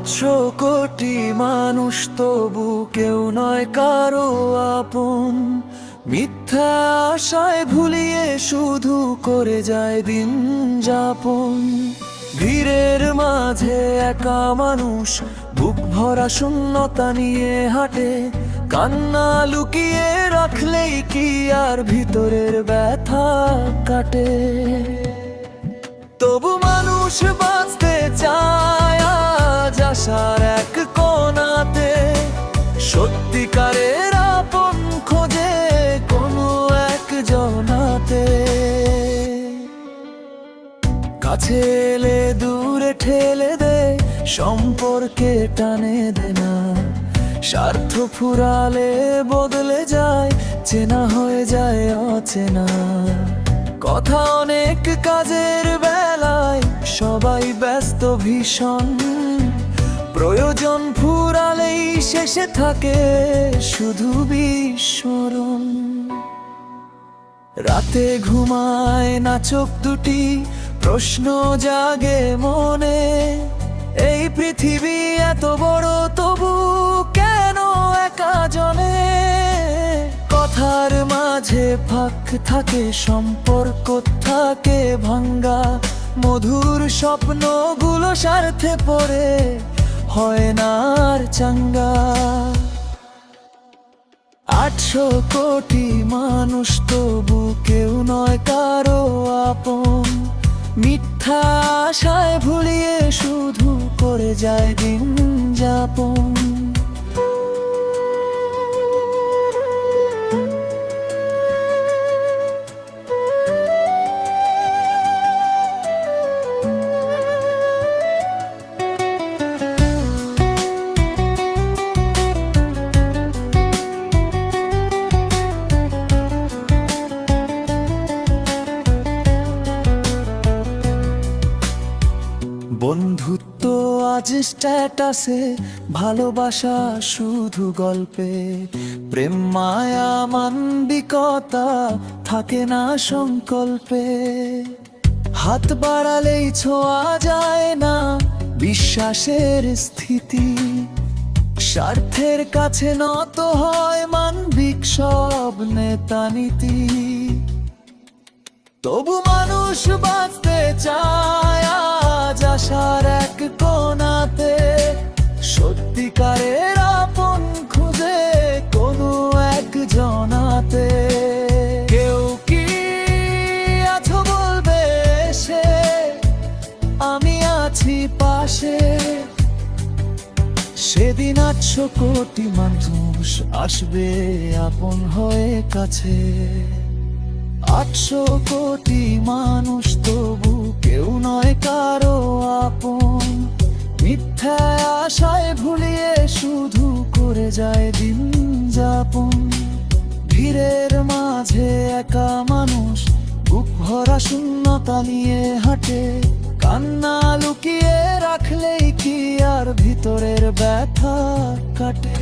800 কোটি মানুষ তবু কেউ নয় কারো আপন। মিথ্যা আশায় ভুলিয়ে শুধু করে যায় দিন যাপন। ভিড়ের মাঝে একা মানুষ বুক ভরা শূন্যতা নিয়ে হাঁটে। কান্না লুকিয়ে রাখলেই কি আর ভিতরের ব্যথা কাটে। তবু মানুষ বাঁচতে চায় আজ আশার এক কোণাতে। সত্যিকারের আপন খোঁজে কোনো এক জনাতে। কাছে এলে দূরে ঠেলে দে, সম্পর্কে টানে দে না। স্বার্থ ফুরালে বদলে যায়, চেনা হয়ে যায় অচেনা। কথা অনেক কাজের বেলায় সবাই ব্যস্ত ভীষণ। প্রয়োজন ফুরালেই শেষে থাকে শুধু বিস্মরণ। রাতে ঘুমায় না চোখ দুটি, প্রশ্ন জাগে মনে। এই পৃথিবী এত বড় তবু কেন একা জনে। কথার মাঝে ফাঁক থাকে, সম্পর্ক থাকে ভাঙ্গা। মধুর স্বপ্নগুলো স্বার্থে পড়ে হয় না আর চাঙ্গা। 800 কোটি মানুষ তবু কেউ নয় কারো আপন। মিথ্যা আশায় ভুলিয়ে শুধু করে যায় দিন যাপন। বন্ধুত্ব আজ স্ট্যাটাসে, ভালোবাসা শুধু গল্পে। প্রেম মায়া মানবিকতা থাকে না সংকল্পে। হাত বাড়ালেই ছোঁয়া যায় না বিশ্বাসের স্থিতি। স্বার্থের কাছে নত হয় মানবিক সব নেতা নীতি। তবু মানুষ বাঁচতে চায় আজ আশার এক কোণাতে। সত্যিকারের আপন খুঁজে কোনো এক জনাতে। কেউ কি আছো বলবে সে, আমি আছি পাশে। সেদিন 800 কোটি মানুষ আসবে আপন হয়ে কাছে। 800 কোটি মানুষ তবু কেউ নয় কারো আপন। মিথ্যা আশায় ভুলিয়ে শুধু করে যায় দিন যাপন। ভিড়ের মাঝে একা মানুষ বুক ভরা শূন্যতা নিয়ে হাঁটে। কান্না লুকিয়ে রাখলেই কি আর ভিতরের ব্যথা কাটে।